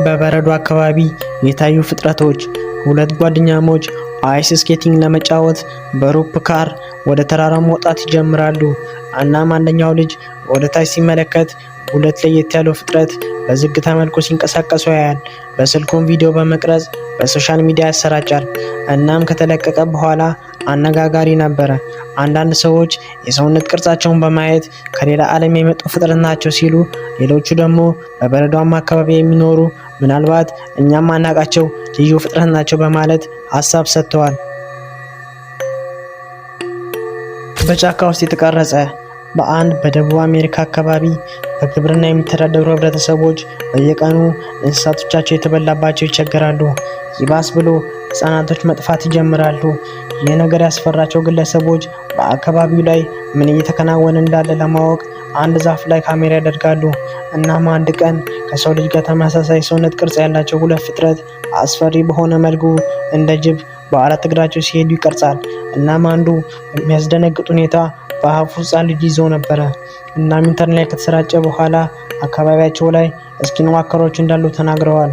በበረዶ አካባቢ የታዩ ፍጥረቶች። ሁለት ጓደኛሞች አይስ ስኬቲንግ ለመጫወት በሮፕ ካር ወደ ተራራው መውጣት ይጀምራሉ። እናም አንደኛው ልጅ ወደ ታች ሲመለከት ሁለት ለየት ያለው ፍጥረት በዝግታ መልኩ ሲንቀሳቀሱ ያያል። በስልኩም ቪዲዮ በመቅረጽ በሶሻል ሚዲያ ያሰራጫል። እናም ከተለቀቀ በኋላ አነጋጋሪ ነበረ። አንዳንድ ሰዎች የሰውነት ቅርጻቸውን በማየት ከሌላ ዓለም የመጡ ፍጥረት ናቸው ሲሉ፣ ሌሎቹ ደግሞ በበረዷማ አካባቢ የሚኖሩ ምናልባት እኛም ማናቃቸው ልዩ ፍጥረት ናቸው በማለት ሀሳብ ሰጥተዋል። በጫካ ውስጥ የተቀረጸ። በአንድ በደቡብ አሜሪካ አካባቢ በግብርና የሚተዳደሩ ህብረተሰቦች በየቀኑ እንስሳቶቻቸው የተበላባቸው ይቸገራሉ። ይባስ ብሎ ህጻናቶች መጥፋት ይጀምራሉ። ይህ ነገር ያስፈራቸው ግለሰቦች በአካባቢው ላይ ምን እየተከናወነ እንዳለ ለማወቅ አንድ ዛፍ ላይ ካሜራ ያደርጋሉ። እናም አንድ ቀን ከሰው ልጅ ጋር ተመሳሳይ ሰውነት ቅርጽ ያላቸው ሁለት ፍጥረት አስፈሪ በሆነ መልኩ እንደ ጅብ በአራት እግራቸው ሲሄዱ ይቀርጻል። እናም አንዱ በሚያስደነግጥ ሁኔታ በአፉ ህጻን ልጅ ይዞ ነበረ። እናም ኢንተርኔት ላይ ከተሰራጨ በኋላ አካባቢያቸው ላይ ስኪን ዋከሮች እንዳሉ ተናግረዋል።